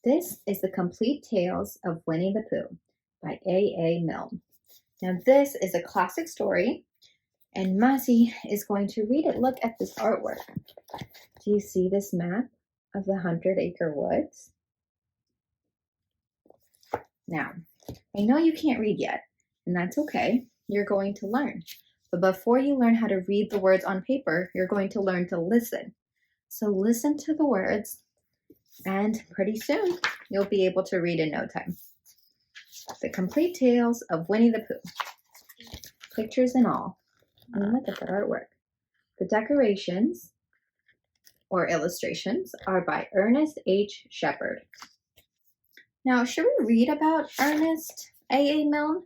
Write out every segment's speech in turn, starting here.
This is The Complete Tales of Winnie the Pooh by A. Milne. Now, this is a classic story, and Masi is going to read it. Look at this artwork. Do you see this map of the 100-acre woods? Now, I know you can't read yet, and that's okay. You're going to learn. But before you learn how to read the words on paper, you're going to learn to listen. So listen to the words, and pretty soon you'll be able to read in no time. The Complete Tales of Winnie the Pooh. Pictures and all. And look at that artwork. The decorations or illustrations are by Ernest H. Shepard. Now, should we read about Ernest A. Milne?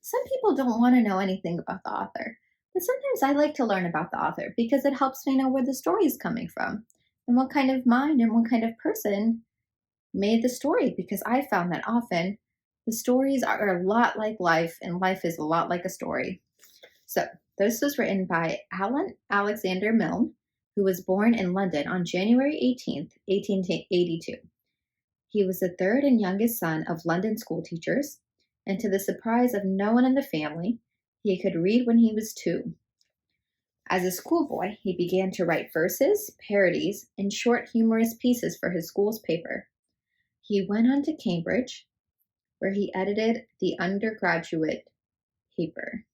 Some people don't want to know anything about the author, but sometimes I like to learn about the author because it helps me know where the story is coming from and what kind of mind and what kind of person made the story, because I found that often the stories are a lot like life and life is a lot like a story. So this was written by Alan Alexander Milne, who was born in London on January 18th, 1882. He was the third and youngest son of London school teachers, and to the surprise of no one in the family, he could read when he was 2. As a schoolboy, he began to write verses, parodies, and short humorous pieces for his school's paper. He went on to Cambridge, where he edited the undergraduate paper.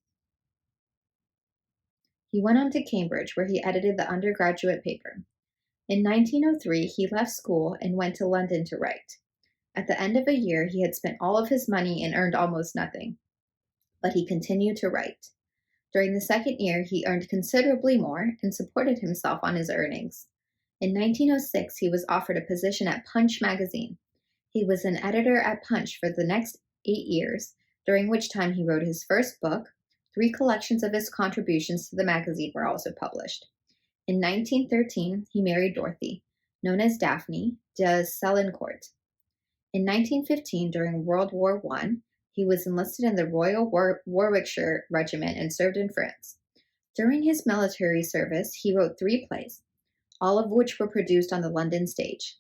In 1903, he left school and went to London to write. At the end of a year, he had spent all of his money and earned almost nothing. But he continued to write. During the second year, he earned considerably more and supported himself on his earnings. In 1906, he was offered a position at Punch magazine. He was an editor at Punch for the next 8 years, during which time he wrote his first book. 3 collections of his contributions to the magazine were also published. In 1913, he married Dorothy, known as Daphne de Selincourt. In 1915, during World War I, he was enlisted in the Royal Warwickshire Regiment and served in France. During his military service, he wrote 3 plays, all of which were produced on the London stage.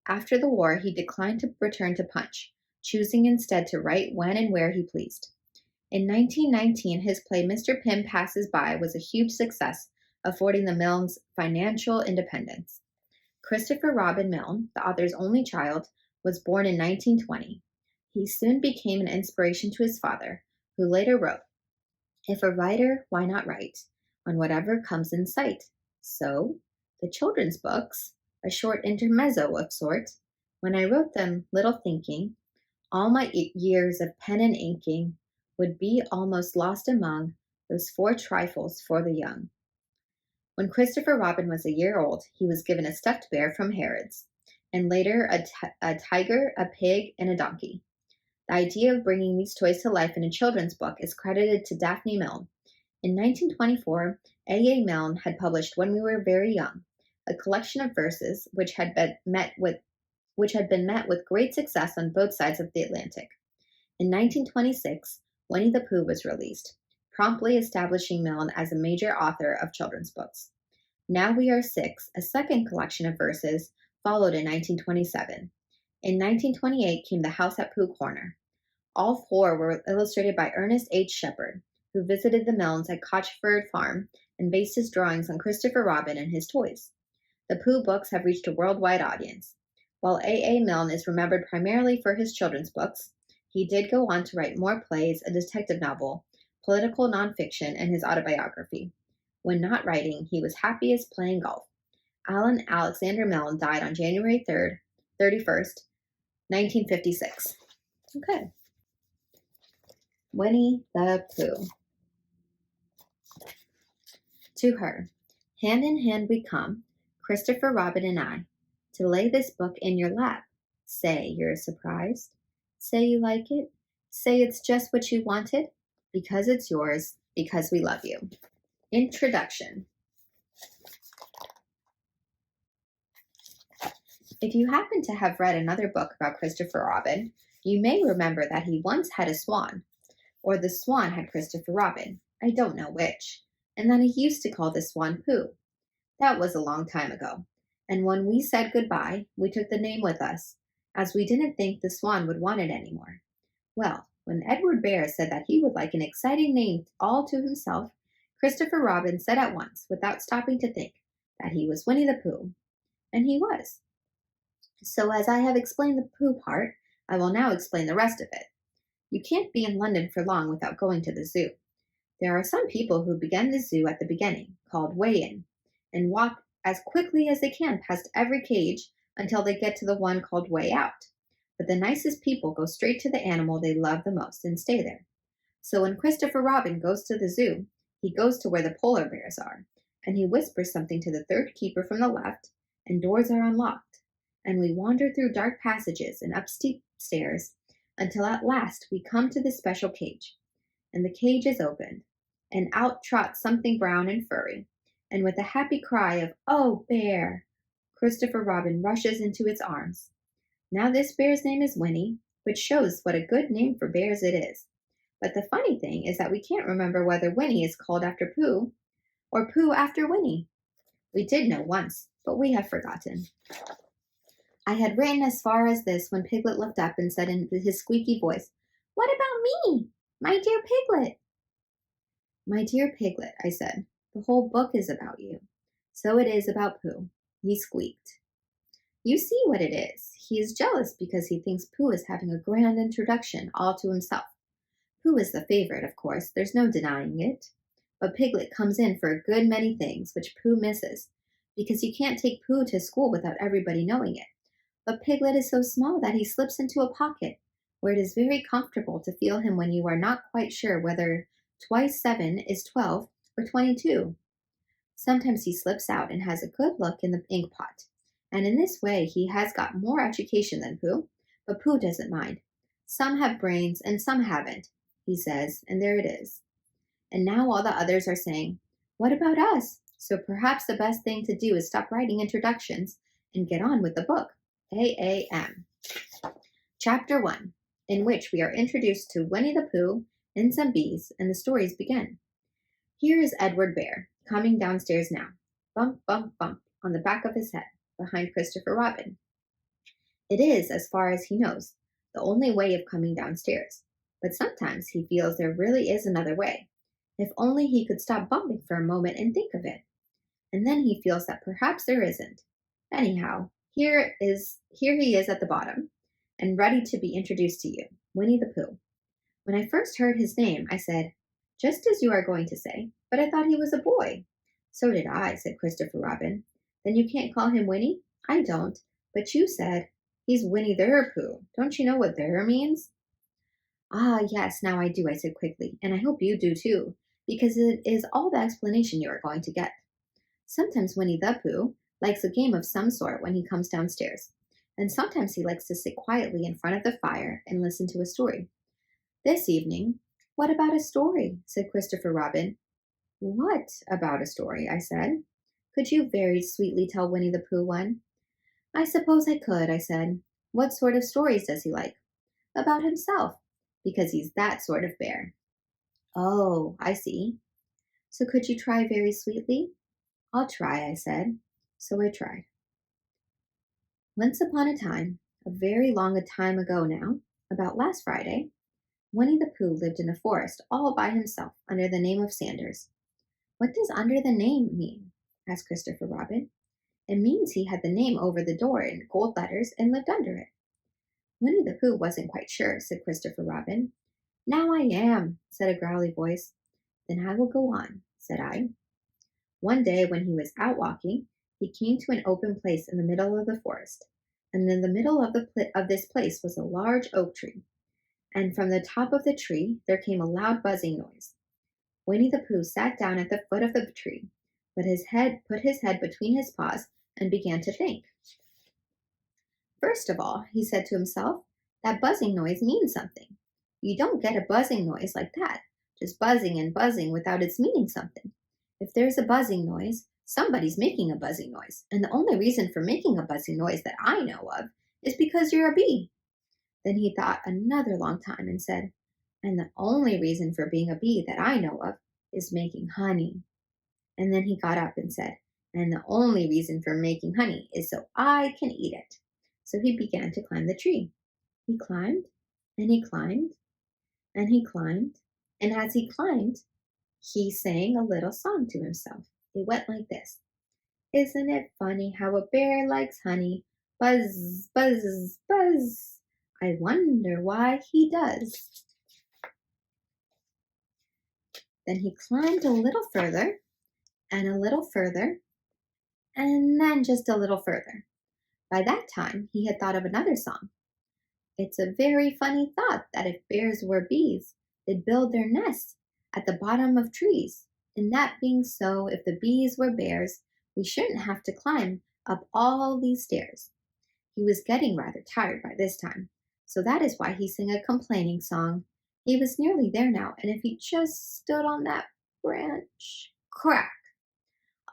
After the war, he declined to return to Punch, choosing instead to write when and where he pleased. In 1919, his play Mr. Pym Passes By was a huge success, affording the Milnes financial independence. Christopher Robin Milne, the author's only child, was born in 1920. He soon became an inspiration to his father, who later wrote, "If a writer, why not write on whatever comes in sight? So, the children's books, a short intermezzo of sort, when I wrote them, little thinking, all my years of pen and inking would be almost lost among those 4 trifles for the young." When Christopher Robin was a year old, he was given a stuffed bear from Harrods, and later a tiger, a pig, and a donkey. The idea of bringing these toys to life in a children's book is credited to Daphne Milne. In 1924, A. Milne had published When We Were Very Young, a collection of verses which had been met with great success on both sides of the Atlantic. In 1926, Winnie the Pooh was released, promptly establishing Milne as a major author of children's books. Now We Are 6, a second collection of verses, followed in 1927. In 1928 came The House at Pooh Corner. All 4 were illustrated by Ernest H. Shepard, who visited the Milnes at Cochford Farm and based his drawings on Christopher Robin and his toys. The Pooh books have reached a worldwide audience. While A. Milne is remembered primarily for his children's books, he did go on to write more plays, a detective novel, political nonfiction, and his autobiography. When not writing, he was happiest playing golf. Alan Alexander Milne died on January 31st, 1956. Okay. Winnie the Pooh. To her, hand in hand we come, Christopher Robin and I, to lay this book in your lap. Say you're surprised. Say you like it. Say it's just what you wanted, because it's yours, because we love you. Introduction. If you happen to have read another book about Christopher Robin, you may remember that he once had a swan, or the swan had Christopher Robin, I don't know which, and that he used to call the swan Pooh. That was a long time ago, and when we said goodbye, we took the name with us, as we didn't think the swan would want it anymore. Well, when Edward Bear said that he would like an exciting name all to himself, Christopher Robin said at once, without stopping to think, that he was Winnie the Pooh. And he was. So, as I have explained the Pooh part, I will now explain the rest of it. You can't be in London for long without going to the zoo. There are some people who begin the zoo at the beginning, called way in, and walk as quickly as they can past every cage until they get to the one called way out. But the nicest people go straight to the animal they love the most and stay there. So when Christopher Robin goes to the zoo, he goes to where the polar bears are, and he whispers something to the third keeper from the left, and doors are unlocked, and we wander through dark passages and up steep stairs until at last we come to the special cage, and the cage is opened, and out trots something brown and furry, and with a happy cry of, "Oh, bear!" Christopher Robin rushes into its arms. Now this bear's name is Winnie, which shows what a good name for bears it is. But the funny thing is that we can't remember whether Winnie is called after Pooh or Pooh after Winnie. We did know once, but we have forgotten. I had written as far as this when Piglet looked up and said in his squeaky voice, "What about me, my dear Piglet?" "My dear Piglet," I said, "the whole book is about you. So it is about Pooh," he squeaked. You see what it is. He is jealous because he thinks Pooh is having a grand introduction all to himself. Pooh is the favorite, of course, there's no denying it. But Piglet comes in for a good many things which Pooh misses, because you can't take Pooh to school without everybody knowing it. But Piglet is so small that he slips into a pocket, where it is very comfortable to feel him when you are not quite sure whether twice 7 is 12 or 22. Sometimes he slips out and has a good look in the ink pot, and in this way he has got more education than Pooh, but Pooh doesn't mind. Some have brains and some haven't, he says, and there it is. And now all the others are saying, "What about us?" So perhaps the best thing to do is stop writing introductions and get on with the book. AAM. Chapter 1, in which we are introduced to Winnie the Pooh and some bees, and the stories begin. Here is Edward Bear, coming downstairs now, bump, bump, bump, on the back of his head, behind Christopher Robin. It is, as far as he knows, the only way of coming downstairs, but sometimes he feels there really is another way, if only he could stop bumping for a moment and think of it. And then he feels that perhaps there isn't. Anyhow, here he is at the bottom, and ready to be introduced to you, Winnie the Pooh. When I first heard his name, I said, "Just as you are going to say, but I thought he was a boy." "So did I," said Christopher Robin. "Then you can't call him Winnie?" "I don't, but you said, 'He's Winnie the Pooh.' Don't you know what there means?" "Ah, yes, now I do," I said quickly, "and I hope you do too, because it is all the explanation you are going to get. Sometimes Winnie the Pooh likes a game of some sort when he comes downstairs, and sometimes he likes to sit quietly in front of the fire and listen to a story. This evening—" "What about a story?" said Christopher Robin. "What about a story?" I said. "Could you very sweetly tell Winnie the Pooh one?" "I suppose I could," I said. "What sort of stories does he like?" "About himself, because he's that sort of bear." "Oh, I see. So could you try very sweetly?" "I'll try," I said. So I tried. Once upon a time, a very long a time ago now, about last Friday, Winnie the Pooh lived in a forest all by himself under the name of Sanders. "What does under the name mean?" asked Christopher Robin. "It means he had the name over the door in gold letters and lived under it." Winnie the Pooh wasn't quite sure, said Christopher Robin. "Now I am," said a growly voice. "Then I will go on," said I. One day when he was out walking, he came to an open place in the middle of the forest, and in the middle of this place was a large oak tree, and from the top of the tree there came a loud buzzing noise. Winnie the Pooh sat down at the foot of the tree, put his head between his paws, and began to think. "First of all," he said to himself, "that buzzing noise means something. You don't get a buzzing noise like that, just buzzing and buzzing without its meaning something. If there's a buzzing noise, somebody's making a buzzing noise, and the only reason for making a buzzing noise that I know of is because you're a bee." Then he thought another long time and said, "And the only reason for being a bee that I know of is making honey." And then he got up and said, "And the only reason for making honey is so I can eat it." So he began to climb the tree. He climbed, and he climbed, and he climbed, and as he climbed, he sang a little song to himself. It went like this. Isn't it funny how a bear likes honey? Buzz, buzz, buzz. I wonder why he does. Then he climbed a little further, and a little further, and then just a little further. By that time, he had thought of another song. It's a very funny thought that if bears were bees, they'd build their nests at the bottom of trees. And that being so, if the bees were bears, we shouldn't have to climb up all these stairs. He was getting rather tired by this time, so that is why he sang a complaining song. He was nearly there now, and if he just stood on that branch, crack!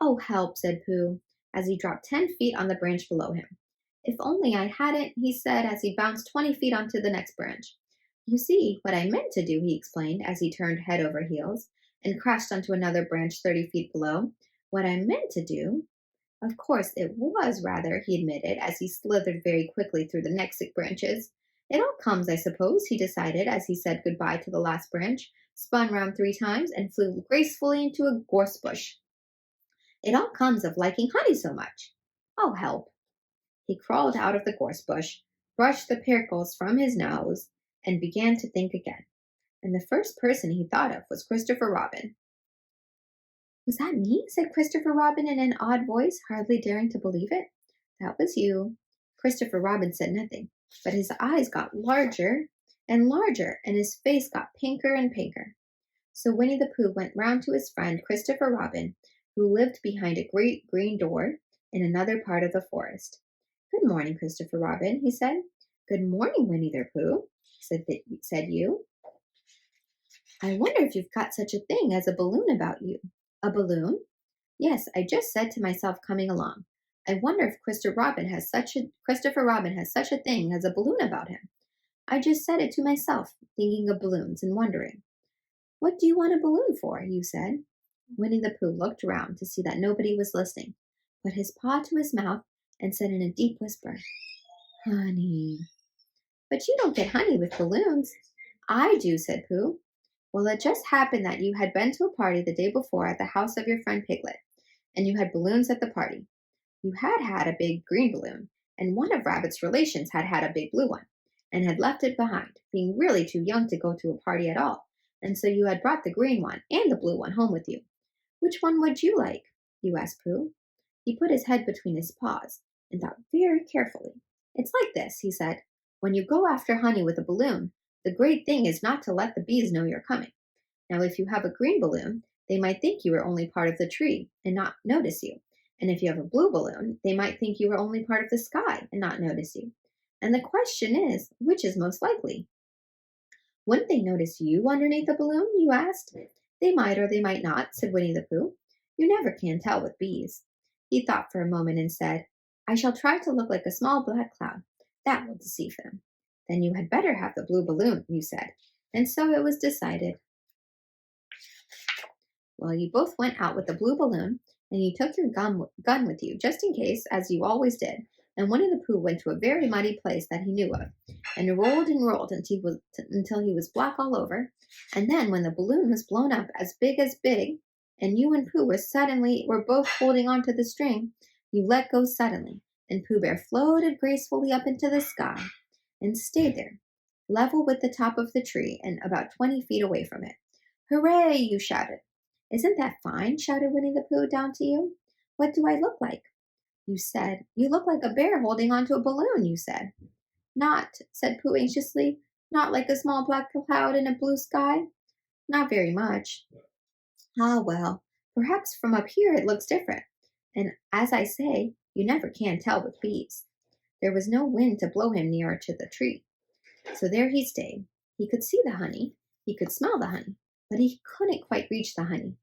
Oh, help, said Pooh, as he dropped 10 feet on the branch below him. If only I hadn't, he said as he bounced 20 feet onto the next branch. You see, what I meant to do, he explained as he turned head over heels and crashed onto another branch 30 feet below. What I meant to do, of course it was rather, he admitted as he slithered very quickly through the next 6 branches. It all comes, I suppose, he decided as he said goodbye to the last branch, spun round 3 times, and flew gracefully into a gorse bush. It all comes of liking honey so much. Oh, help. He crawled out of the gorse bush, brushed the prickles from his nose, and began to think again. And the first person he thought of was Christopher Robin. Was that me? Said Christopher Robin in an odd voice, hardly daring to believe it. That was you. Christopher Robin said nothing, but his eyes got larger and larger, and his face got pinker and pinker. So Winnie the Pooh went round to his friend Christopher Robin, who lived behind a great green door in another part of the forest. Good morning, Christopher Robin, he said. Good morning, Winnie the Pooh, said you. I wonder if you've got such a thing as a balloon about you. A balloon? Yes, I just said to myself coming along. I wonder if Christopher Robin has such a thing as a balloon about him. I just said it to myself, thinking of balloons and wondering. What do you want a balloon for? You said. Winnie the Pooh looked round to see that nobody was listening, put his paw to his mouth, and said in a deep whisper, Honey. But you don't get honey with balloons. I do, said Pooh. Well, it just happened that you had been to a party the day before at the house of your friend Piglet, and you had balloons at the party. You had had a big green balloon, and one of Rabbit's relations had had a big blue one, and had left it behind, being really too young to go to a party at all, and so you had brought the green one and the blue one home with you. Which one would you like? You asked Pooh. He put his head between his paws and thought very carefully. It's like this, he said. When you go after honey with a balloon, the great thing is not to let the bees know you're coming. Now, if you have a green balloon, they might think you are only part of the tree and not notice you. And if you have a blue balloon, they might think you are only part of the sky and not notice you. And the question is, which is most likely? Wouldn't they notice you underneath the balloon? You asked. They might or they might not, said Winnie the Pooh. You never can tell with bees. He thought for a moment and said, I shall try to look like a small black cloud. That will deceive them. Then you had better have the blue balloon, you said. And so it was decided. Well, you both went out with the blue balloon, and you took your gun with you, just in case, as you always did. And Winnie the Pooh went to a very muddy place that he knew of, and rolled until he was black all over. And then, when the balloon was blown up as big, and you and Pooh were both holding on to the string, you let go suddenly, and Pooh Bear floated gracefully up into the sky and stayed there, level with the top of the tree and about 20 feet away from it. Hooray! You shouted. Isn't that fine? Shouted Winnie the Pooh down to you. What do I look like? You said, you look like a bear holding onto a balloon, you said. Not, said Pooh anxiously, not like a small black cloud in a blue sky? Not very much. Ah, well, perhaps from up here it looks different. And as I say, you never can tell with bees. There was no wind to blow him nearer to the tree. So there he stayed. He could see the honey, he could smell the honey, but he couldn't quite reach the honey.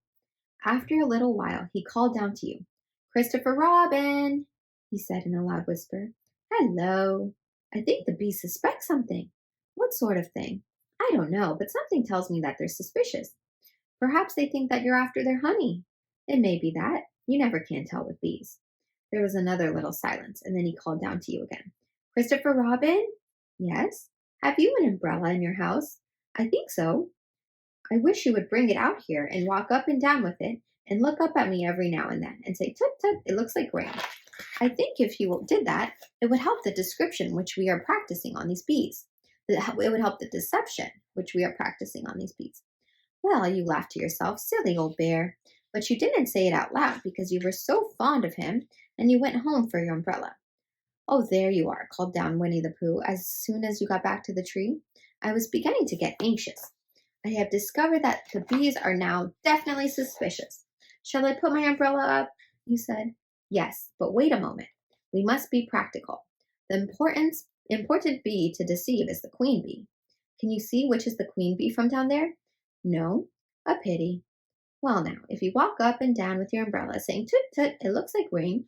After a little while, he called down to you. Christopher Robin, he said in a loud whisper. Hello. I think the bees suspect something. What sort of thing? I don't know, but something tells me that they're suspicious. Perhaps they think that you're after their honey. It may be that. You never can tell with bees. There was another little silence, and then he called down to you again. Christopher Robin? Yes. Have you an umbrella in your house? I think so. I wish you would bring it out here and walk up and down with it and look up at me every now and then and say, tut tut, it looks like rain. I think if you did that, it would help the description which we are practicing on these bees. It would help the deception which we are practicing on these bees. Well, you laughed to yourself, silly old bear. But you didn't say it out loud because you were so fond of him and you went home for your umbrella. Oh, there you are, called down Winnie the Pooh as soon as you got back to the tree. I was beginning to get anxious. I have discovered that the bees are now definitely suspicious. Shall I put my umbrella up? You said. Yes, but wait a moment. We must be practical. The important bee to deceive is the queen bee. Can you see which is the queen bee from down there? No? A pity. Well, now, if you walk up and down with your umbrella saying, toot toot, it looks like rain,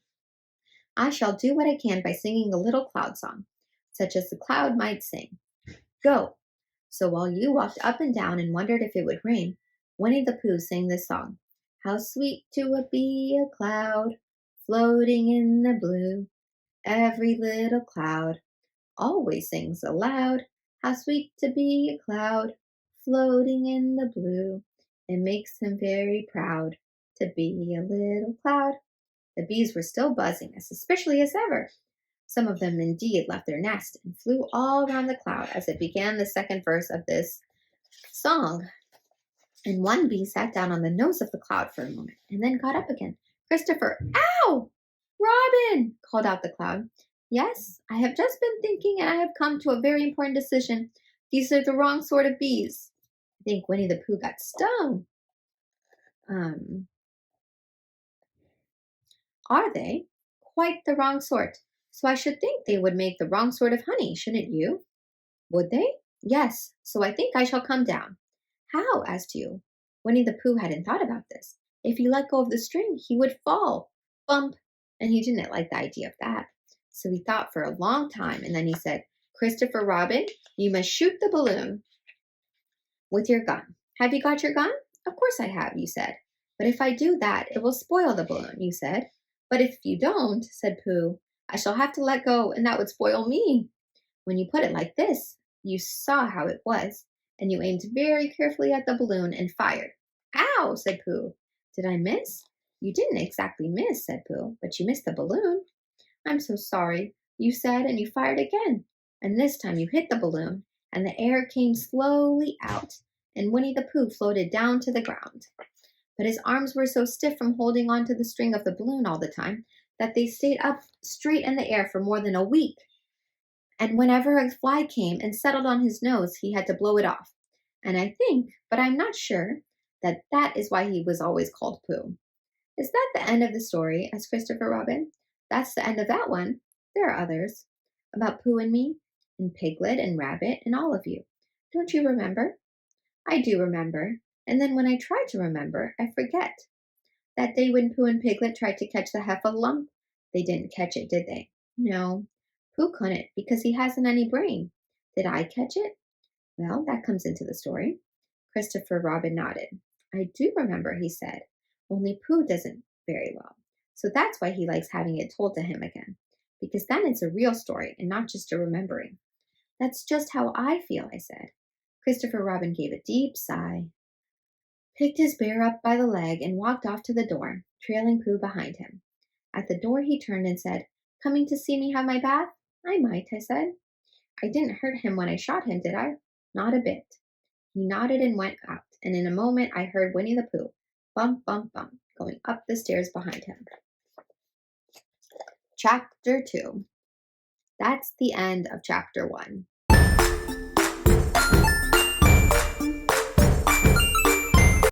I shall do what I can by singing a little cloud song, such as the cloud might sing. Go! So while you walked up and down and wondered if it would rain, Winnie the Pooh sang this song. How sweet to be a cloud, floating in the blue. Every little cloud always sings aloud. How sweet to be a cloud, floating in the blue. It makes him very proud to be a little cloud. The bees were still buzzing as suspiciously as ever. Some of them indeed left their nest and flew all around the cloud as it began the second verse of this song. And one bee sat down on the nose of the cloud for a moment and then got up again. Christopher, ow! Robin, called out the cloud. Yes, I have just been thinking and I have come to a very important decision. These are the wrong sort of bees. I think Winnie the Pooh got stung. Are they? Quite the wrong sort. So I should think they would make the wrong sort of honey, shouldn't you? Would they? Yes, so I think I shall come down. How? Asked you. Winnie the Pooh hadn't thought about this. If he let go of the string, he would fall. Bump! And he didn't like the idea of that. So he thought for a long time, and then he said, Christopher Robin, you must shoot the balloon with your gun. Have you got your gun? Of course I have, you said. But if I do that, it will spoil the balloon, you said. But if you don't, said Pooh, I shall have to let go, and that would spoil me. When you put it like this, you saw how it was, and you aimed very carefully at the balloon and fired. Ow, said Pooh. Did I miss? You didn't exactly miss, said Pooh, but you missed the balloon. I'm so sorry, you said, and you fired again. And this time you hit the balloon, and the air came slowly out, and Winnie the Pooh floated down to the ground. But his arms were so stiff from holding on to the string of the balloon all the time that they stayed up straight in the air for more than a week. And whenever a fly came and settled on his nose, he had to blow it off. And I think, but I'm not sure, that that is why he was always called Pooh. Is that the end of the story? Asked Christopher Robin. That's the end of that one. There are others. About Pooh and me, and Piglet and Rabbit, and all of you. Don't you remember? I do remember. And then when I try to remember, I forget. That day when Pooh and Piglet tried to catch the heffalump, they didn't catch it, did they? No. Pooh couldn't because he hasn't any brain. Did I catch it? Well, that comes into the story. Christopher Robin nodded. I do remember, he said. Only Pooh doesn't very well. So that's why he likes having it told to him again. Because then it's a real story and not just a remembering. That's just how I feel, I said. Christopher Robin gave a deep sigh, picked his bear up by the leg, and walked off to the door, trailing Pooh behind him. At the door he turned and said, Coming to see me have my bath? I might, I said. I didn't hurt him when I shot him, did I? Not a bit. He nodded and went out, and in a moment I heard Winnie the Pooh, bump, bump, bump, going up the stairs behind him. Chapter 2. That's the end of Chapter 1.